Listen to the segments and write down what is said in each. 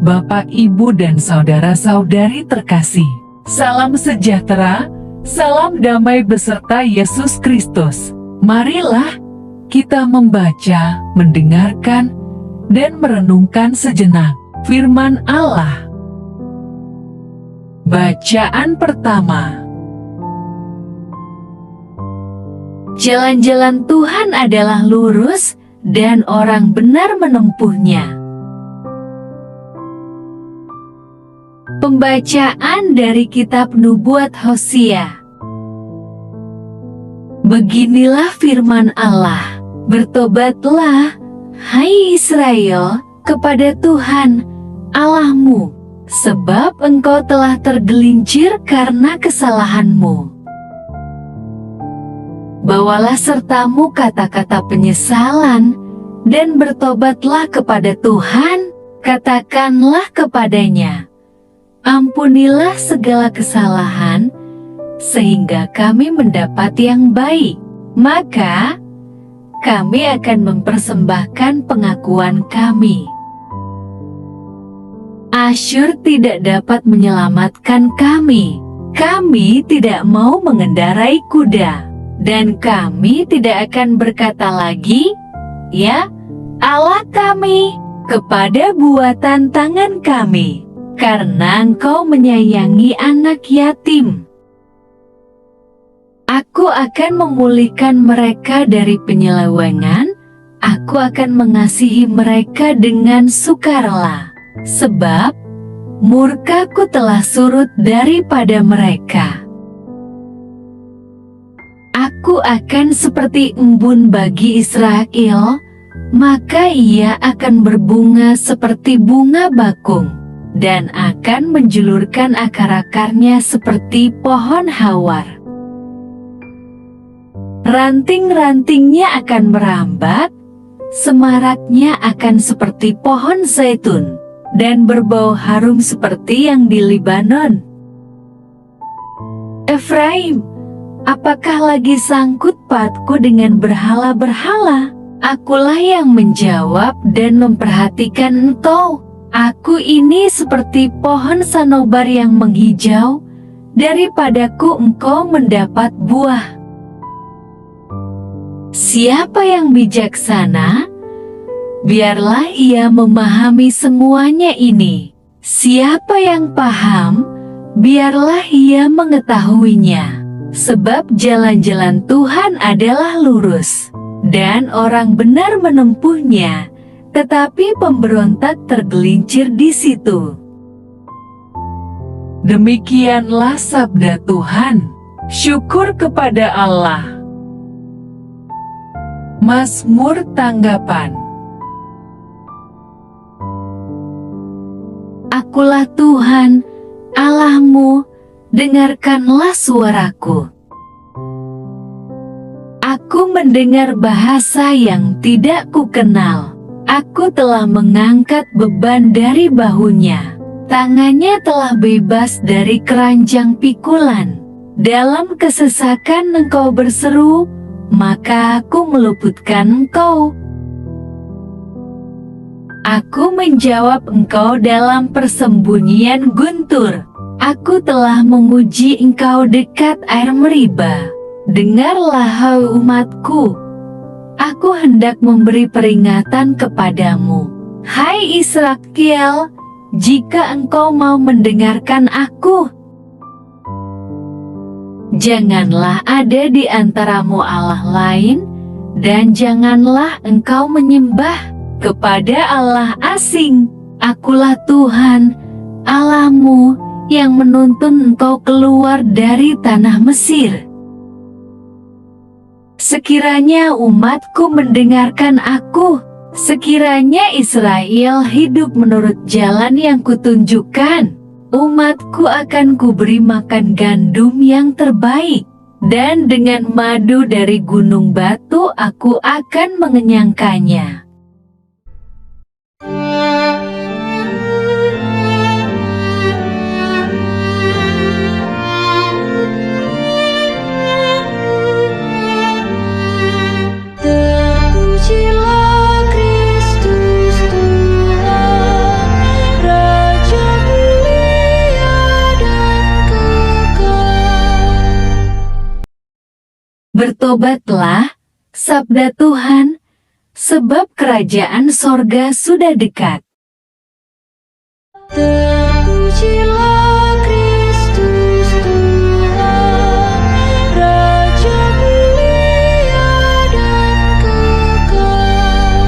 Bapak, Ibu, dan saudara-saudari terkasih. Salam sejahtera, salam damai beserta Yesus Kristus. Marilah kita membaca, mendengarkan, dan merenungkan sejenak firman Allah. Bacaan pertama. Jalan-jalan Tuhan adalah lurus, dan orang benar menempuhnya. Pembacaan dari kitab Nubuat Hosea. Beginilah firman Allah, bertobatlah, hai Israel, kepada Tuhan, Allahmu, sebab engkau telah tergelincir karena kesalahanmu. Bawalah sertamu kata-kata penyesalan, dan bertobatlah kepada Tuhan, katakanlah kepadanya, ampunilah segala kesalahan, sehingga kami mendapat yang baik. Maka, kami akan mempersembahkan pengakuan kami. Asyur tidak dapat menyelamatkan kami. Kami tidak mau mengendarai kuda. Dan kami tidak akan berkata lagi, ya Allah kami, kepada buatan tangan kami, karena Engkau menyayangi anak yatim. Aku akan memulihkan mereka dari penyelewengan, aku akan mengasihi mereka dengan sukarela, sebab murkaku telah surut daripada mereka. Aku akan seperti embun bagi Israel, maka ia akan berbunga seperti bunga bakung, dan akan menjulurkan akar-akarnya seperti pohon hawar. Ranting-rantingnya akan merambat, semaraknya akan seperti pohon zaitun, dan berbau harum seperti yang di Libanon. Efraim, apakah lagi sangkut pautku dengan berhala-berhala? Akulah yang menjawab dan memperhatikan engkau. Aku ini seperti pohon sanobar yang menghijau, daripadaku engkau mendapat buah. Siapa yang bijaksana? Biarlah ia memahami semuanya ini. Siapa yang paham? Biarlah ia mengetahuinya. Sebab jalan-jalan Tuhan adalah lurus, dan orang benar menempuhnya, tetapi pemberontak tergelincir di situ. Demikianlah sabda Tuhan. Syukur kepada Allah. Mazmur tanggapan. Akulah Tuhan, Allahmu, dengarkanlah suaraku. Aku mendengar bahasa yang tidak kukenal. Aku telah mengangkat beban dari bahunya. Tangannya telah bebas dari keranjang pikulan. Dalam kesesakan engkau berseru, maka aku meluputkan engkau. Aku menjawab engkau dalam persembunyian guntur. Aku telah menguji engkau dekat air Meriba. Dengarlah hai umatku, aku hendak memberi peringatan kepadamu. Hai Israel, jika engkau mau mendengarkan aku, janganlah ada di antaramu Allah lain, dan janganlah engkau menyembah kepada Allah asing. Akulah Tuhan, Allahmu, yang menuntun engkau keluar dari tanah Mesir. Sekiranya umatku mendengarkan aku, sekiranya Israel hidup menurut jalan yang kutunjukkan, umatku akan kuberi makan gandum yang terbaik, dan dengan madu dari gunung batu aku akan mengenyangkannya. Terpujilah Kristus Tuhan, Tobatlah, sabda Tuhan, sebab kerajaan sorga sudah dekat. Terpujilah Kristus Tuhan, Raja mulia dan kekal.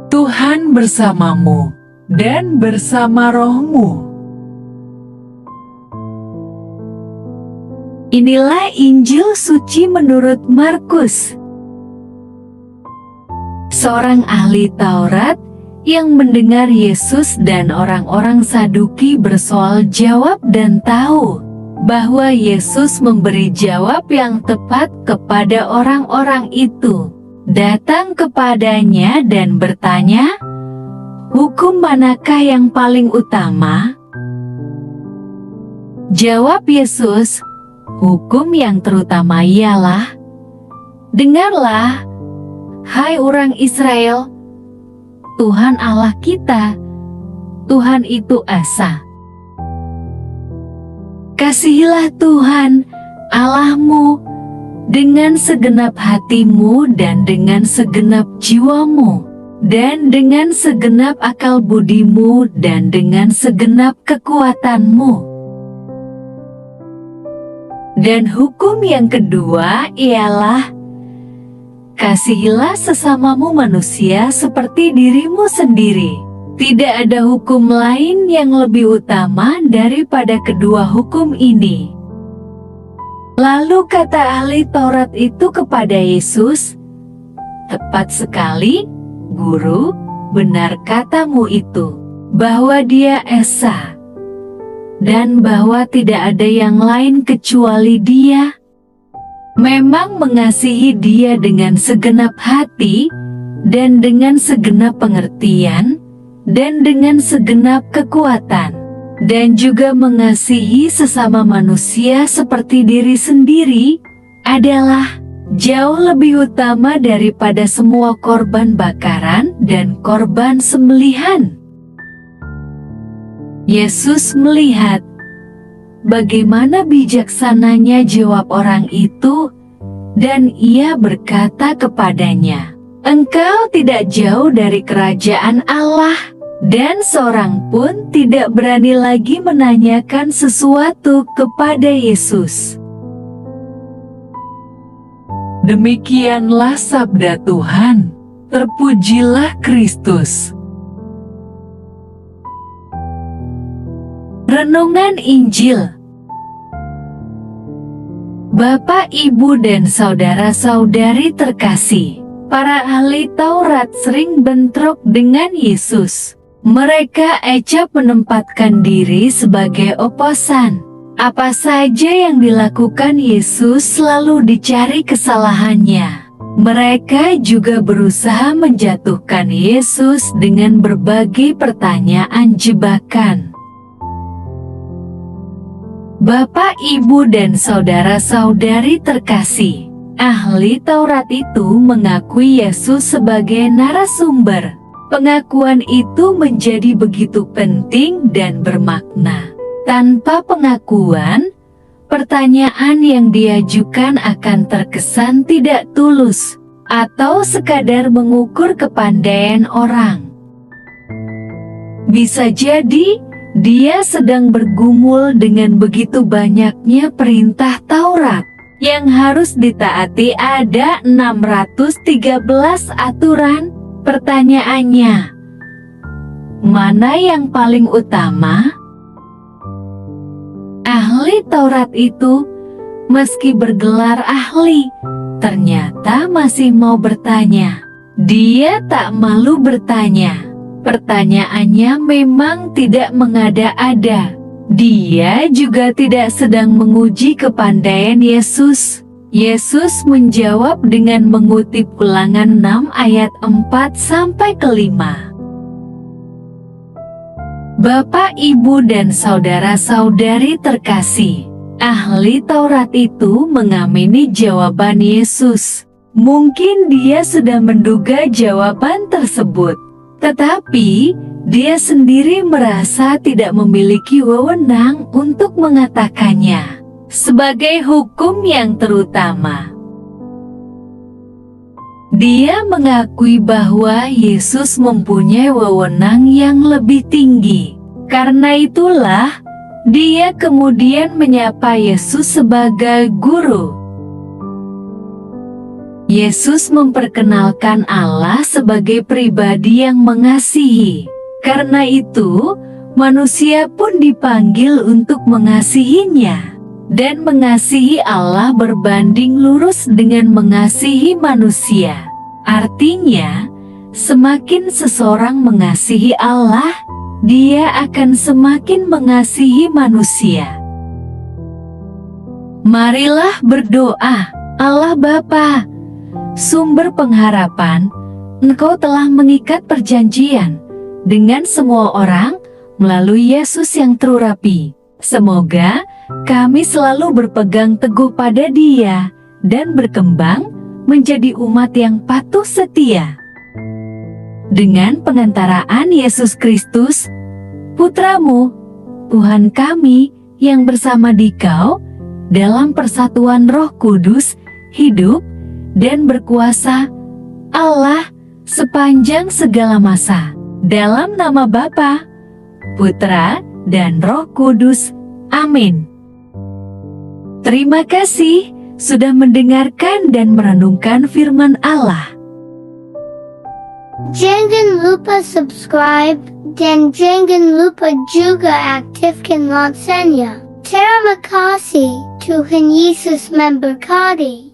Tuhan bersamamu dan bersama rohmu. Inilah Injil suci menurut Markus. Seorang ahli Taurat yang mendengar Yesus dan orang-orang Saduki bersoal jawab dan tahu bahwa Yesus memberi jawab yang tepat kepada orang-orang itu, datang kepadanya dan bertanya, "Hukum manakah yang paling utama?" Jawab Yesus, "Hukum yang terutama ialah, dengarlah, hai orang Israel, Tuhan Allah kita, Tuhan itu Esa. Kasihilah Tuhan Allahmu dengan segenap hatimu dan dengan segenap jiwamu, dan dengan segenap akal budimu dan dengan segenap kekuatanmu. Dan hukum yang kedua ialah, kasihilah sesamamu manusia seperti dirimu sendiri. Tidak ada hukum lain yang lebih utama daripada kedua hukum ini." Lalu kata ahli Taurat itu kepada Yesus, "Tepat sekali, Guru, benar katamu itu, bahwa Dia Esa, dan bahwa tidak ada yang lain kecuali Dia. Memang mengasihi Dia dengan segenap hati, dan dengan segenap pengertian, dan dengan segenap kekuatan, dan juga mengasihi sesama manusia seperti diri sendiri, adalah jauh lebih utama daripada semua korban bakaran dan korban sembelihan." Yesus melihat bagaimana bijaksananya jawab orang itu, dan Ia berkata kepadanya, "Engkau tidak jauh dari kerajaan Allah." Dan seorang pun tidak berani lagi menanyakan sesuatu kepada Yesus. Demikianlah sabda Tuhan. Terpujilah Kristus. Renungan Injil. Bapak, Ibu, dan saudara-saudari terkasih, para ahli Taurat sering bentrok dengan Yesus. Mereka acap menempatkan diri sebagai oposan. Apa saja yang dilakukan Yesus selalu dicari kesalahannya. Mereka juga berusaha menjatuhkan Yesus dengan berbagai pertanyaan jebakan. Bapak, Ibu, dan saudara-saudari terkasih, ahli Taurat itu mengakui Yesus sebagai narasumber. Pengakuan itu menjadi begitu penting dan bermakna. Tanpa pengakuan, pertanyaan yang diajukan akan terkesan tidak tulus atau sekadar mengukur kepandaian orang. Bisa jadi dia sedang bergumul dengan begitu banyaknya perintah Taurat yang harus ditaati. Ada 613 aturan. Pertanyaannya, mana yang paling utama? Ahli Taurat itu, meski bergelar ahli, ternyata masih mau bertanya. Dia tak malu bertanya. Pertanyaannya memang tidak mengada-ada. Dia juga tidak sedang menguji kepandaian Yesus. Yesus menjawab dengan mengutip Ulangan 6 ayat 4-5. Bapak, Ibu, dan saudara-saudari terkasih, ahli Taurat itu mengamini jawaban Yesus. Mungkin dia sudah menduga jawaban tersebut, tetapi dia sendiri merasa tidak memiliki wewenang untuk mengatakannya. sebagai hukum yang terutama. Dia mengakui bahwa Yesus mempunyai wewenang yang lebih tinggi. Karena itulah, dia kemudian menyapa Yesus sebagai guru. Yesus memperkenalkan Allah sebagai pribadi yang mengasihi. Karena itu, manusia pun dipanggil untuk mengasihinya. Dan mengasihi Allah berbanding lurus dengan mengasihi manusia. Artinya, semakin seseorang mengasihi Allah, dia akan semakin mengasihi manusia. Marilah berdoa. Allah Bapa, sumber pengharapan, Engkau telah mengikat perjanjian dengan semua orang melalui Yesus yang terurapi. Semoga kami selalu berpegang teguh pada Dia dan berkembang menjadi umat yang patuh setia. Dengan pengantaraan Yesus Kristus, Putra-Mu, Tuhan kami yang bersama Dikau dalam persatuan Roh Kudus, hidup dan berkuasa Allah sepanjang segala masa. Dalam nama Bapa, Putra, dan Roh Kudus. Amin. Terima kasih sudah mendengarkan dan merenungkan firman Allah. Jangan lupa subscribe dan jangan lupa juga aktifkan loncengnya. Terima kasih, Tuhan Yesus memberkati.